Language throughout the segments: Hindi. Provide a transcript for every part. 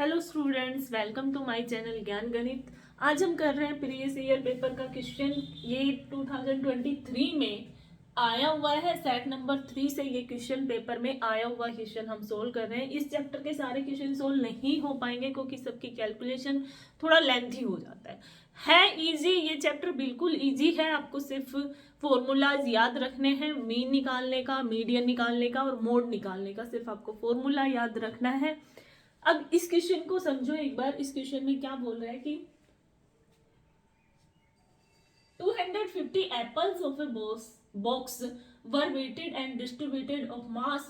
Hello students, welcome to my channel Gyan Ganit. आज हम कर रहे हैं प्रीवियस ईयर पेपर का क्वेश्चन। ये 2023 में आया हुआ है, सेट नंबर 3 से ये क्वेश्चन पेपर में आया हुआ क्वेश्चन हम सोल्व कर रहे हैं। इस चैप्टर के सारे क्वेश्चन सोल्व नहीं हो पाएंगे क्योंकि सबकी कैलकुलेशन थोड़ा लेंथी हो जाता है इजी। ये चैप्टर बिल्कुल इजी है, आपको सिर्फ फॉर्मूलाज याद रखने हैं, मीन निकालने का, मीडियन निकालने का और मोड निकालने का। सिर्फ आपको फॉर्मूला याद रखना है। अब इस क्वेश्चन को समझो एक बार। इस क्वेश्चन में क्या बोल रहा है कि 250 apples of a box were weighted and distributed of mass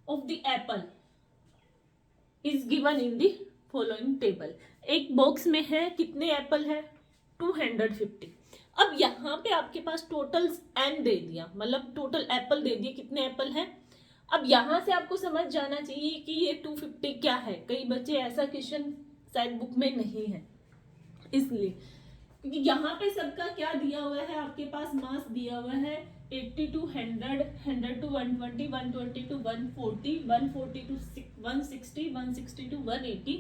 of the apple is given in the following table। एक बॉक्स में है, कितने एप्पल है? 250। अब यहाँ पे आपके पास टोटल n दे दिया, मतलब टोटल एप्पल दे दिए, कितने एप्पल हैं। अब यहाँ से आपको समझ जाना चाहिए कि ये 250 क्या है। कई बच्चे ऐसा क्वेश्चन शायद बुक में नहीं है, इसलिए क्योंकि यहाँ पे सबका क्या दिया हुआ है, आपके पास मास दिया हुआ है 80 to 100, 100 to 120, 120 to 140, 140 to 160, 160 to 180।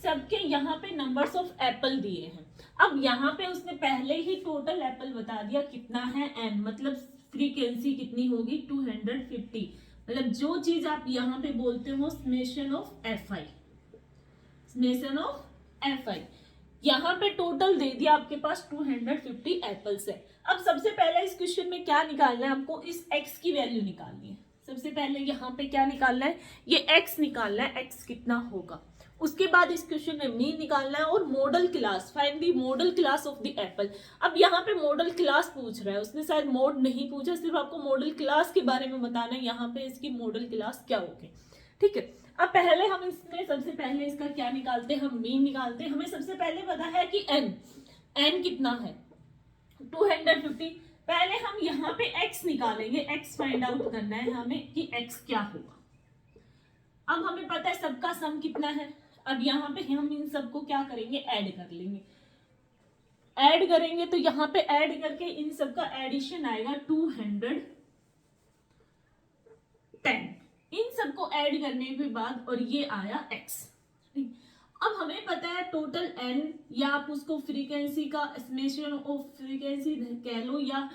सबके यहाँ पे नंबर्स ऑफ एप्पल दिए हैं। अब यहाँ पे उसने पहले ही टोटल एप्पल बता दिया कितना है n, मतलब फ्रीक्वेंसी कितनी होगी 250। मतलब जो चीज आप यहाँ पे बोलते हो summation of F I, summation of F I. यहाँ पे टोटल दे दिया आपके पास 250 एप्पल्स है। अब सबसे पहले इस क्वेश्चन में क्या निकालना है आपको, इस x की वैल्यू निकालनी है। सबसे पहले यहाँ पे क्या निकालना है, ये x निकालना है, x कितना होगा। उसके बाद इस क्वेश्चन में मीन निकालना है और model class, find the model class of the Apple. अब यहाँ पे मॉडल क्लास पूछ रहा है, उसने शायद मोड नहीं पूछा, सिर्फ आपको मॉडल क्लास के बारे में बताना है यहाँ पे इसकी मॉडल क्लास क्या होगी। ठीक है, अब पहले हम इसमें सबसे पहले इसका क्या निकालते हैं, हम मीन निकालते हैं। हमें सबसे पहले पता है कि n कितना है 250। पहले हम यहाँ पे x निकालेंगे, x फाइंड आउट करना है हमें कि x क्या होगा। अब हमें पता है सबका सम कितना है। अब यहाँ पे हम इन सबको क्या करेंगे, ऐड कर लेंगे। ऐड करेंगे तो यहाँ पे ऐड करके इन सबका एडिशन आएगा 210। इन सबको ऐड करने के बाद और ये आया x। अब हमें पता है टोटल n, या आप उसको फ्रीक्वेंसी का समेशन ऑफ फ्रीक्वेंसी कह लो या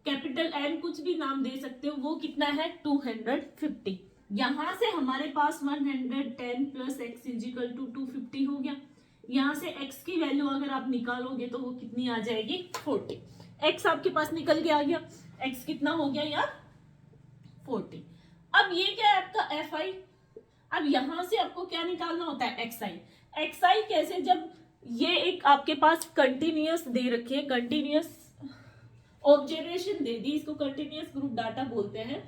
कैपिटल N, कुछ भी नाम दे सकते हो, वो कितना है 250। यहां से हमारे पास 110 प्लस x इजिकल टू 250 हो गया। यहां से x की वैल्यू अगर आप निकालोगे तो वो कितनी आ जाएगी 40। x आपके पास निकल के आ गया, x कितना हो गया यार 40। अब ये क्या है आपका एफ आई। अब यहां से आपको क्या निकालना होता है एक्स आई। एक्स आई कैसे, जब ये एक आपके पास कंटिन्यूअस दे रखी है, कंटिन्यूअस ऑब्जर्वेशन दे दी, इसको कंटिन्यूअस ग्रुप डाटा बोलते हैं।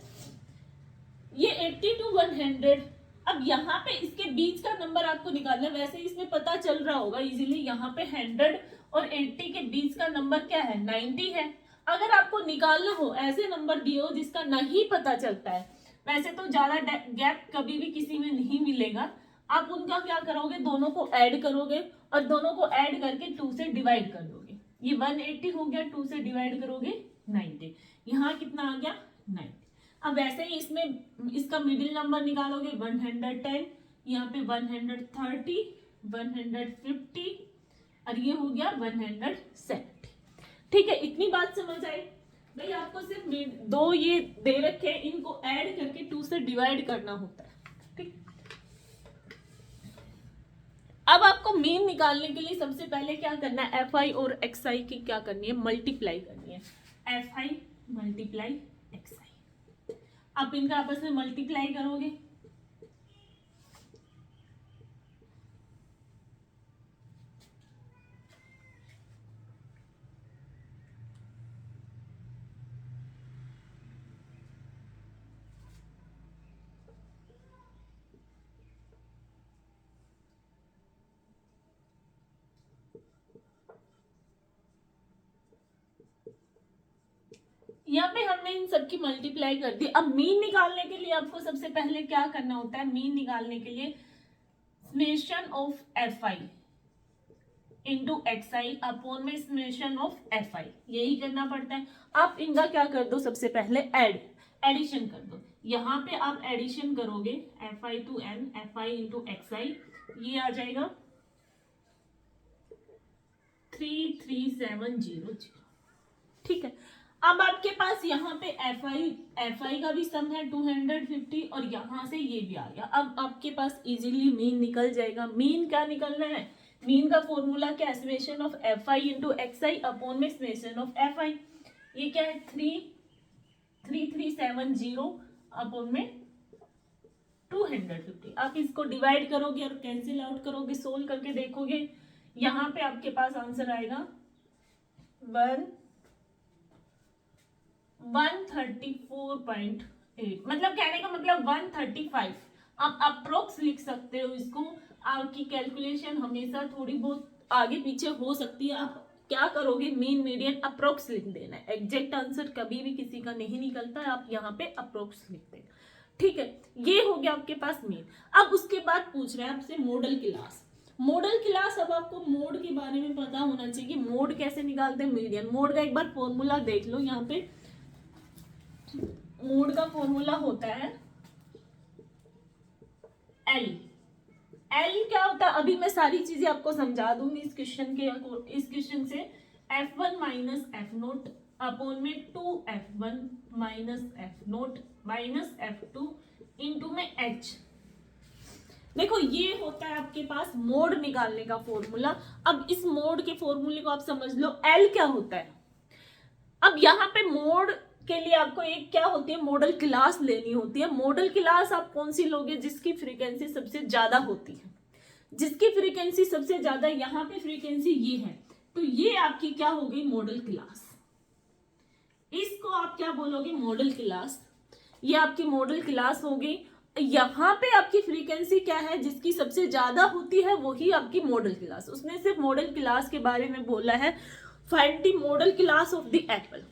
ये 80 to 100। अब यहाँ पे इसके बीच का नंबर आपको निकालना है। वैसे इसमें पता चल रहा होगा इजीली, यहाँ पे 100 और 80 के बीच का नंबर क्या है 90 है। अगर आपको निकालना हो, ऐसे नंबर दिए हो जिसका नहीं पता चलता है, वैसे तो ज्यादा गैप कभी भी किसी में नहीं मिलेगा, आप उनका क्या करोगे, दोनों को ऐड करोगे और दोनों को ऐड करके 2 से डिवाइड कर दोगे। ये 180 हो गया, 2 से डिवाइड करोगे 90। यहाँ कितना आ गया 90। अब वैसे ही इसमें इसका मिडिल नंबर निकालोगे 110, यहाँ पे 130, 150 और ये हो गया 170। ठीक है, इतनी बात समझ आई भाई। आपको सिर्फ दो ये दे रखे हैं, इनको ऐड करके 2 से डिवाइड करना होता है। ठीक, अब आपको मीन निकालने के लिए सबसे पहले क्या करना है, एफ आई और एक्स आई की क्या करनी है, मल्टीप्लाई करनी है। एफ आई मल्टीप्लाई एक्स आई, आप इनका आपस में मल्टीप्लाई करोगे। यहाँ पे हमने इन सबकी मल्टीप्लाई कर दी। अब मीन निकालने के लिए आपको सबसे पहले क्या करना होता है, मीन निकालने के लिए summation of F I into X I upon में समेशन ऑफ एफ आई, यही करना पड़ता है। आप इनका क्या कर दो, सबसे पहले एडिशन कर दो। यहाँ पे आप एडिशन करोगे F I to N, F I into X I, ये आ जाएगा 33700। ठीक है, अब आपके पास यहाँ पे एफ आई का भी सम है 250 और यहाँ से ये भी आ गया। अब आपके पास इजीली मीन निकल जाएगा। मीन क्या निकलना है? मीन का फॉर्मूला क्या? Summation of F I into X I upon में समेशन ऑफ एफ आई। ये क्या है? 3370 अपॉन में 250। आप इसको डिवाइड करोगे और कैंसिल आउट करोगे, सोल्व करके देखोगे, यहाँ पे आपके पास आंसर आएगा 134.8, मतलब कहने का मतलब 135। आप अप्रोक्स लिख सकते हो इसको। आपकी कैलकुलेशन हमेशा थोड़ी बहुत आगे पीछे हो सकती है। आप क्या करोगे? मीन मीडियन अप्रोक्स लिख देना है। एग्जैक्ट आंसर कभी भी किसी का नहीं निकलता है, आप यहाँ पे अप्रोक्स लिख देना। ठीक है, ये हो गया आपके पास मीन। अब उसके बाद पूछ रहे हैं आपसे मॉडल क्लास। मॉडल क्लास, अब आपको मोड के बारे में पता होना चाहिए कि मोड कैसे निकालते हैं, मीडियन। मोड का एक बार फॉर्मूला देख लो। यहाँ पे मोड का फॉर्मूला होता है एल। एल क्या होता है? अभी मैं सारी चीजें आपको समझा दूंगी इस क्वेश्चन से। F1 minus F naught upon में 2F1 minus F note minus F2 into में H। देखो, ये होता है आपके पास मोड निकालने का फॉर्मूला। अब इस मोड के फॉर्मूले को आप समझ लो, एल क्या होता है। अब यहाँ पे मोड के लिए आपको एक क्या होती है? मॉडल क्लास लेनी होती है। मॉडल क्लास आप कौन सी लोगे? जिसकी फ्रीक्वेंसी सबसे ज्यादा होती है। जिसकी फ्रीक्वेंसी सबसे ज्यादा, यहाँ पे फ्रीक्वेंसी ये है, तो ये आपकी क्या हो गई? Model class. इसको आप क्या बोलोगे? Model class. ये आपकी मॉडल क्लास हो गई। यहाँ पे आपकी फ्रीक्वेंसी क्या है? जिसकी सबसे ज्यादा होती है वही आपकी मॉडल क्लास। उसने सिर्फ मॉडल क्लास के बारे में बोला है, find the model class of the Apple.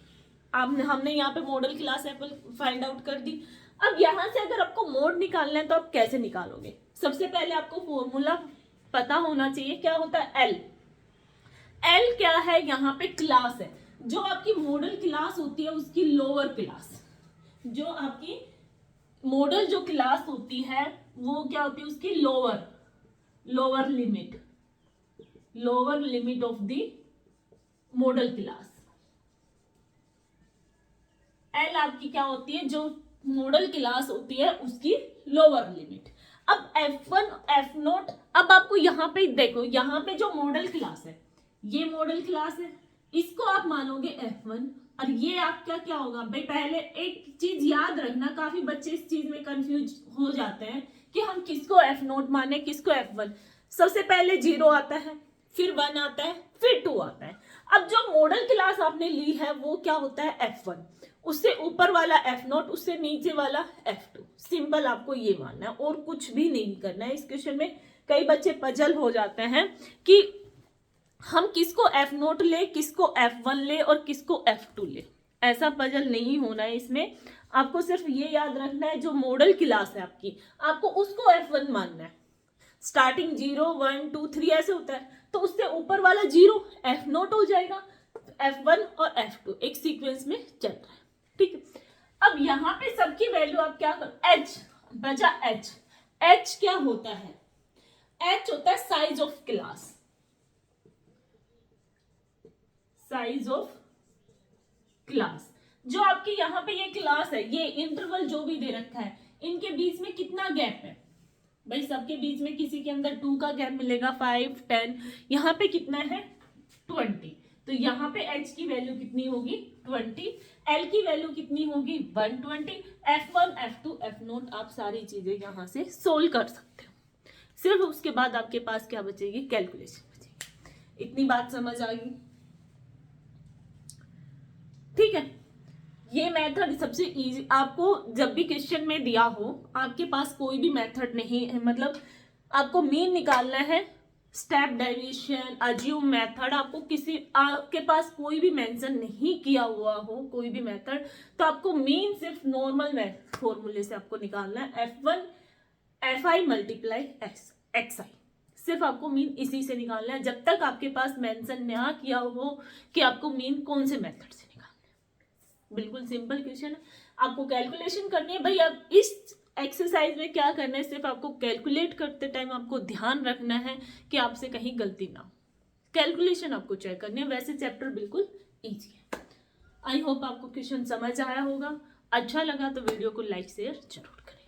हमने यहाँ पे model class Apple find out कर दी। अब यहाँ से अगर आपको मोड निकालना है तो आप कैसे निकालोगे? सबसे पहले आपको फॉर्मूला पता होना चाहिए। क्या होता है? एल। एल क्या है? यहाँ पे क्लास है। जो आपकी मॉडल क्लास होती है उसकी लोअर क्लास, जो आपकी मॉडल जो क्लास होती है वो क्या होती है? उसकी lower limit of the model class. L आपकी क्या होती है? जो मॉडल क्लास होती है उसकी लोअर लिमिट। अब F1 F0, अब आपको यहाँ पे देखो, यहाँ पे जो मॉडल क्लास है ये मॉडल क्लास है, इसको आप मानोगे F1 और ये आपका क्या होगा भाई? पहले एक चीज याद रखना, काफी बच्चे इस चीज में कंफ्यूज हो जाते हैं कि हम किसको F0 माने, किसको F1। सबसे पहले 0 आता है, फिर 1 आता है, फिर 2 आता है। अब जो मॉडल क्लास आपने ली है वो क्या होता है? F1। उससे ऊपर वाला F0, उससे नीचे वाला F2। सिंपल आपको ये मानना है और कुछ भी नहीं करना है। इस क्वेश्चन में कई बच्चे पजल हो जाते हैं कि हम किसको F0 ले, किसको F1 ले और किसको F2 ले। ऐसा पजल नहीं होना है इसमें। आपको सिर्फ ये याद रखना है, जो मॉडल क्लास है आपकी, आपको उसको F1 मानना है। स्टार्टिंग 0 1 2 3 ऐसे होता है, तो उससे ऊपर वाला 0 F0 हो जाएगा, F1 और F2 एक सीक्वेंस में चल रहा है। ठीक है, अब यहाँ पे सबकी वैल्यू आप क्या करो? H बचा H। H क्या होता है? H होता है size of class. Size of class, जो आपकी यहाँ पे ये क्लास है, ये इंटरवल जो भी दे रखा है, इनके बीच में कितना गैप है भाई? सबके बीच में किसी के अंदर 2 का गैप मिलेगा, 5 10, यहाँ पे कितना है? 20। तो यहाँ पे H की वैल्यू कितनी होगी? 20। L की वैल्यू कितनी होगी? 120। F1 F2 F0 आप सारी चीजें यहाँ से सोल्व कर सकते हो। सिर्फ उसके बाद आपके पास क्या बचेगी? कैलकुलेशन बचेगी। इतनी बात समझ आ गई? ठीक है, ये मेथड सबसे इजी। आपको जब भी क्वेश्चन में दिया हो, आपके पास कोई भी मेथड नहीं है, मतलब आपको मीन निकालना है, स्टेप डेविएशन, अज्यूम मेथड, आपके पास कोई भी मेंशन नहीं किया हुआ हो कोई भी मेथड, तो आपको मीन सिर्फ नॉर्मल फॉर्मूले से आपको निकालना है। F1 FI मल्टीप्लाई XI, सिर्फ आपको मीन इसी से निकालना है, जब तक आपके पास मेंशन ना किया हो कि आपको मीन कौन से मेथड से निकालना है। बिल्कुल सिंपल क्वेश्चन है। आपको कैलकुलेशन करनी है भाई। अब इस एक्सरसाइज में क्या करना है, सिर्फ आपको कैलकुलेट करते टाइम आपको ध्यान रखना है कि आपसे कहीं गलती ना हो, कैलकुलेशन आपको चेक करनी है। वैसे चैप्टर बिल्कुल ईजी है। आई होप आपको क्वेश्चन समझ आया होगा। अच्छा लगा तो वीडियो को लाइक शेयर जरूर करें।